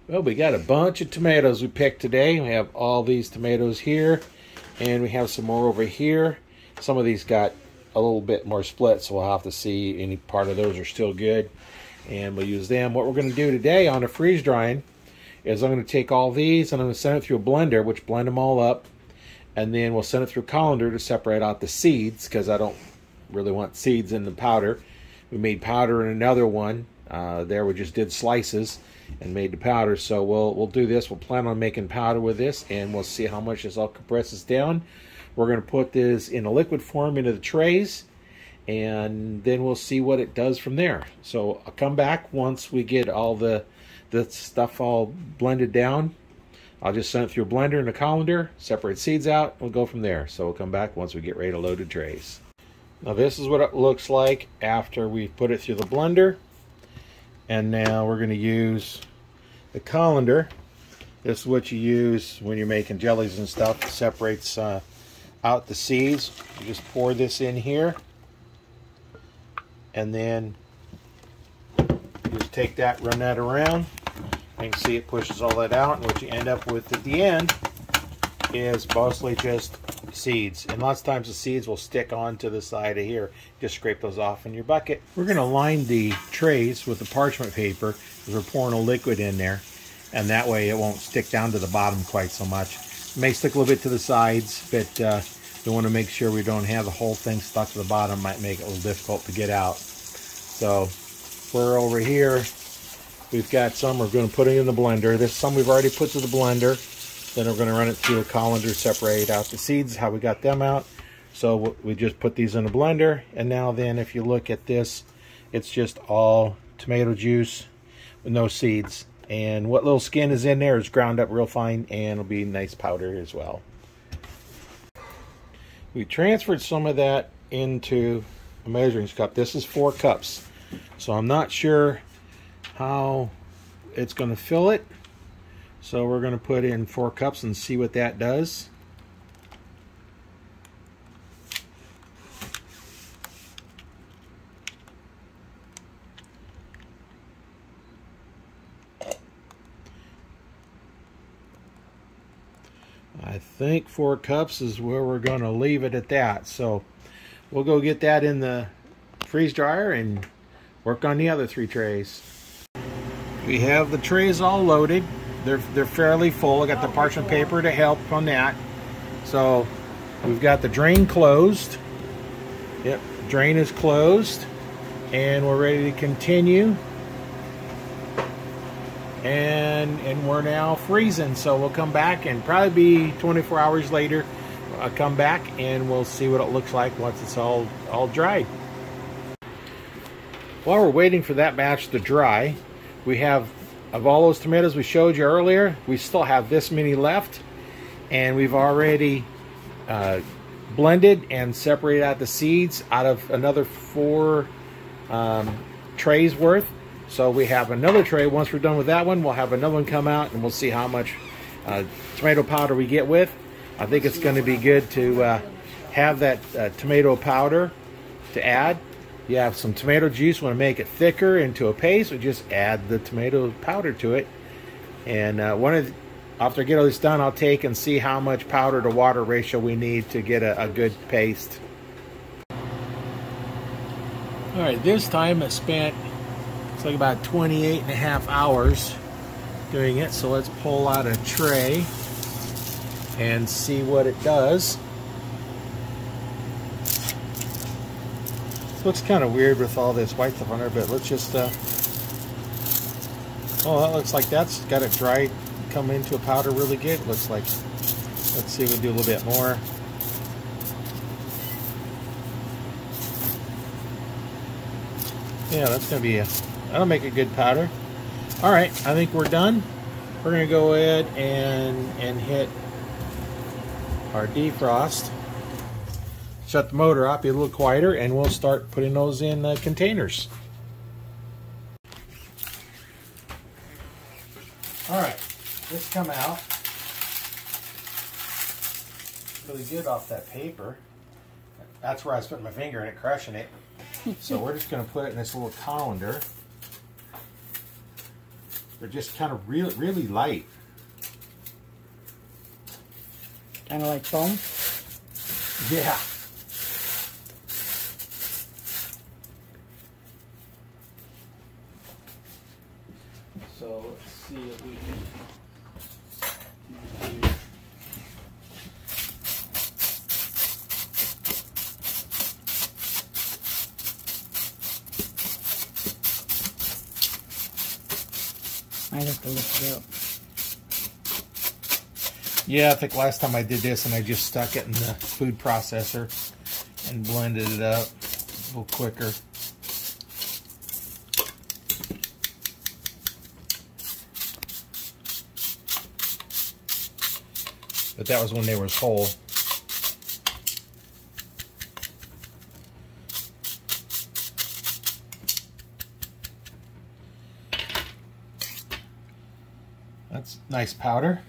Well, we got a bunch of tomatoes we picked today. We have all these tomatoes here, and we have some more over here. Some of these got a little bit more split, so we'll have to see any part of those are still good, and we'll use them. What we're going to do today on the freeze drying is I'm going to take all these and I'm going to send it through a blender, which blend them all up, and then we'll send it through a colander to separate out the seeds, because I don't really want seeds in the powder. We made powder in another one. There we just did slices and made the powder. So we'll do this. We'll plan on making powder with this, and we'll see how much this all compresses down. We're going to put this in a liquid form into the trays, and then we'll see what it does from there. So I'll come back once we get all the stuff all blended down. I'll just send it through a blender and a colander, separate seeds out, we'll go from there. So we'll come back once we get ready to load the trays. Now this is what it looks like after we've put it through the blender. And now we're going to use the colander. This is what you use when you're making jellies and stuff. It separates out the seeds. You just pour this in here, and then just take that, run that around. You can see it pushes all that out, and what you end up with at the end is mostly just seeds. And lots of times the seeds will stick onto the side of here. Just scrape those off in your bucket. We're going to line the trays with the parchment paper because we're pouring a liquid in there, and that way it won't stick down to the bottom quite so much. It may stick a little bit to the sides, but we want to make sure we don't have the whole thing stuck to the bottom. Might make it a little difficult to get out. So we're over here. We've got some we're going to put in the blender. There's some we've already put to the blender. Then we're going to run it through a colander, separate out the seeds, how we got them out. So we just put these in a blender. And now then, if you look at this, it's just all tomato juice with no seeds. And what little skin is in there is ground up real fine, and it'll be nice powder as well. We transferred some of that into a measuring cup. This is 4 cups. So I'm not sure how it's going to fill it. So we're going to put in 4 cups and see what that does. I think 4 cups is where we're going to leave it at that. So we'll go get that in the freeze dryer and work on the other 3 trays. We have the trays all loaded. They're fairly full. I got the parchment paper to help on that. So we've got the drain closed. Yep, drain is closed, and we're ready to continue. And we're now freezing, so we'll come back and probably be 24 hours later. I'll come back and we'll see what it looks like once it's all dried. While we're waiting for that batch to dry, we have, of all those tomatoes we showed you earlier, we still have this many left, and we've already blended and separated out the seeds out of another 4 trays worth. So we have another tray. Once we're done with that one, we'll have another one come out, and we'll see how much tomato powder we get with. I think it's going to be good to have that tomato powder to add. You have some tomato juice, want to make it thicker into a paste, or just add the tomato powder to it. And after I get all this done, I'll take and see how much powder to water ratio we need to get a good paste. All right, this time I spent, it's like about 28.5 hours doing it. So let's pull out a tray and see what it does. Looks kind of weird with all this white stuff on there, but let's just oh, that looks like that's got it dried, come into a powder really good. Looks like, let's see if we do a little bit more. Yeah, that's gonna be that'll make a good powder. All right, I think we're done. We're gonna go ahead and hit our defrost. Shut the motor off, be a little quieter, and we'll start putting those in containers. All right, this come out really good off that paper. That's where I was putting my finger in it, crushing it. So we're just going to put it in this little colander. They're just kind of really light. Kind of like foam? Yeah. So let's see if we can do. I have to lift it up. Yeah, I think last time I did this and I just stuck it in the food processor and blended it up a little quicker. But that was when they was whole. That's nice powder.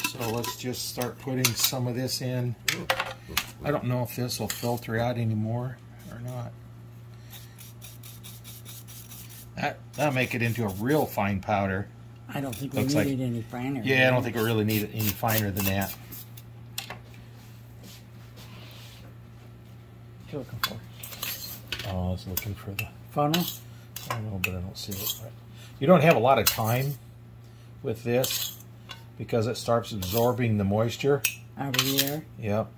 So let's just start putting some of this in. I don't know if this will filter out anymore or not. That'll make it into a real fine powder. I don't think we need it any finer. Yeah, I don't think we really need it any finer than that. What you looking for? Oh, I was looking for the Funnel? I know, but I don't see it. Right. You don't have a lot of time with this because it starts absorbing the moisture Out of the air? Yep.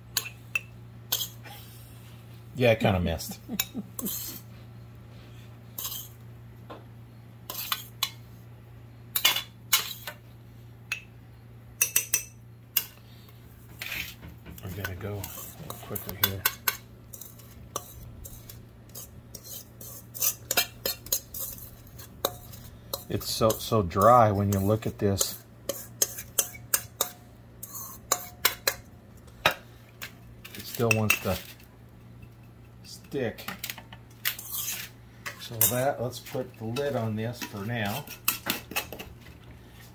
Yeah, I kind of missed. We're gonna go a little quicker here. It's so dry when you look at this. It still wants to stick. So let's put the lid on this for now.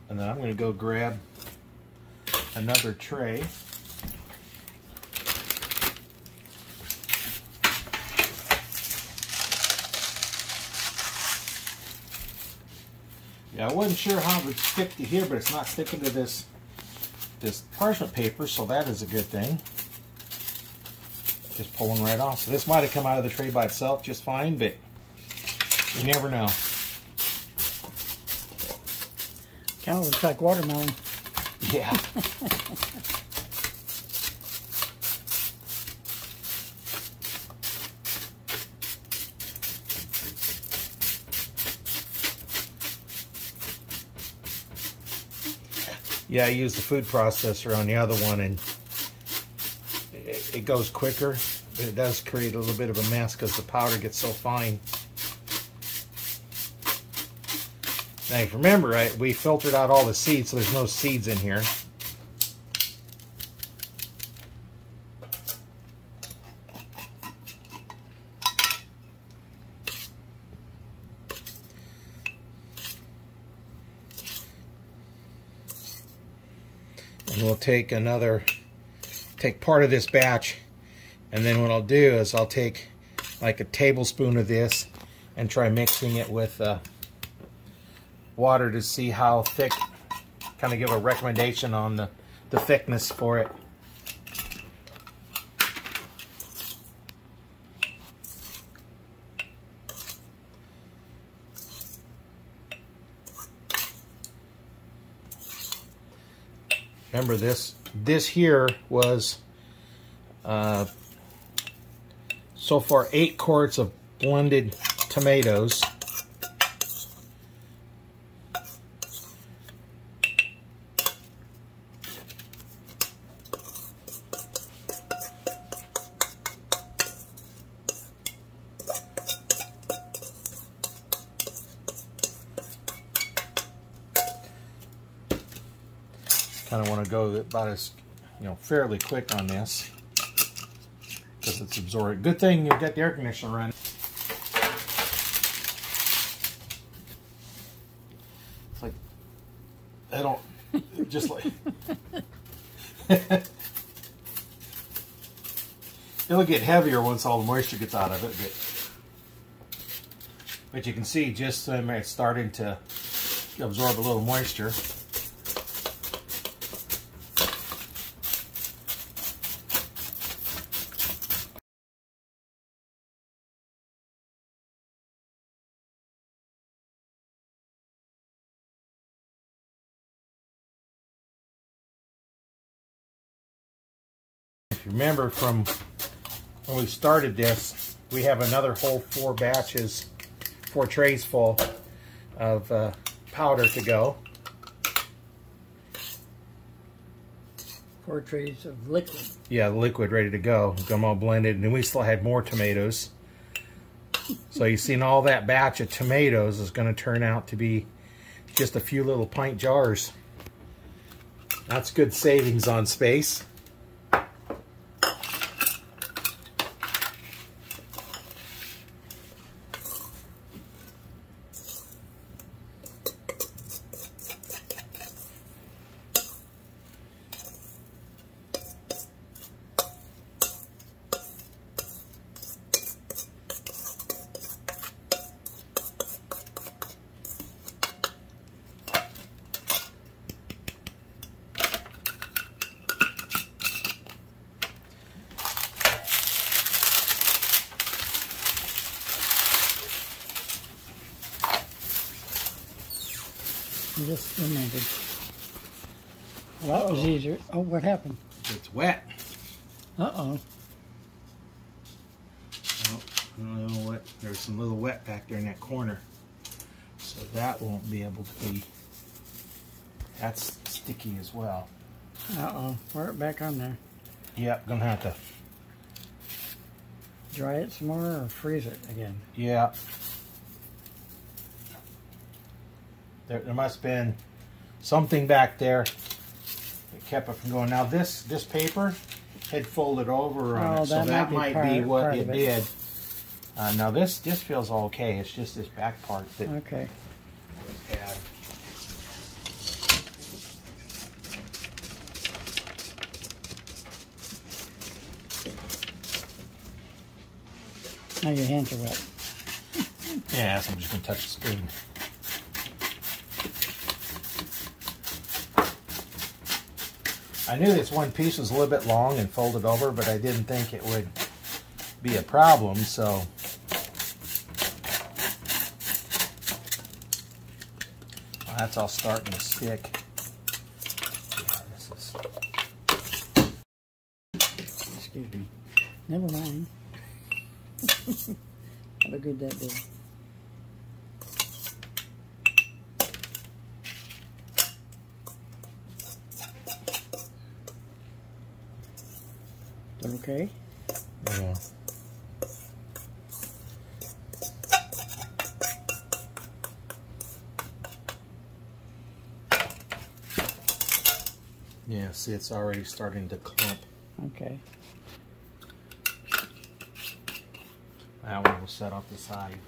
And then I'm going to go grab another tray. Yeah, I wasn't sure how it would stick to here, but it's not sticking to this parchment paper, so that is a good thing. Just pulling right off. So this might have come out of the tray by itself just fine, but you never know. Kind of looks like watermelon. Yeah. Yeah, I used the food processor on the other one, and it goes quicker, but it does create a little bit of a mess because the powder gets so fine. Now, if you remember, right, we filtered out all the seeds, so there's no seeds in here. And we'll take part of this batch, and then what I'll do is I'll take like a tablespoon of this and try mixing it with water to see how thick, kind of give a recommendation on the thickness for it. Remember this here was so far 8 quarts of blended tomatoes. Kind of want to go about as, fairly quick on this because it's absorbed. Good thing you've got the air conditioner running. It's like, I don't, just like, it'll get heavier once all the moisture gets out of it, but But you can see just it's starting to absorb a little moisture. If you remember from when we started this, we have another whole 4 batches, 4 trays full of powder to go. 4 trays of liquid. Yeah, liquid ready to go. Got them all blended, and then we still had more tomatoes. So you've seen all that batch of tomatoes is going to turn out to be just a few little pint jars. That's good savings on space. I just remembered. Well, that was easier. Oh, what happened? It's wet. Uh-oh. Oh, I don't know what. There's some little wet back there in that corner. So that won't be able to be. That's sticky as well. Uh-oh. Pour it back on there. Yep, gonna have to. Dry it some more or freeze it again? Yeah. There must have been something back there that kept it from going. Now this paper had folded over on it, so that might be what it did. Now this feels okay. It's just this back part that okay. was bad. Now your hands are wet. Yeah, so I'm just gonna touch the spoon. I knew this one piece was a little bit long and folded over, but I didn't think it would be a problem, so. Well, that's all starting to stick. Yeah, this is. Excuse me. Never mind. How good that be? Okay. Yeah. Yeah, see, it's already starting to clump. Okay. That one will set off the side.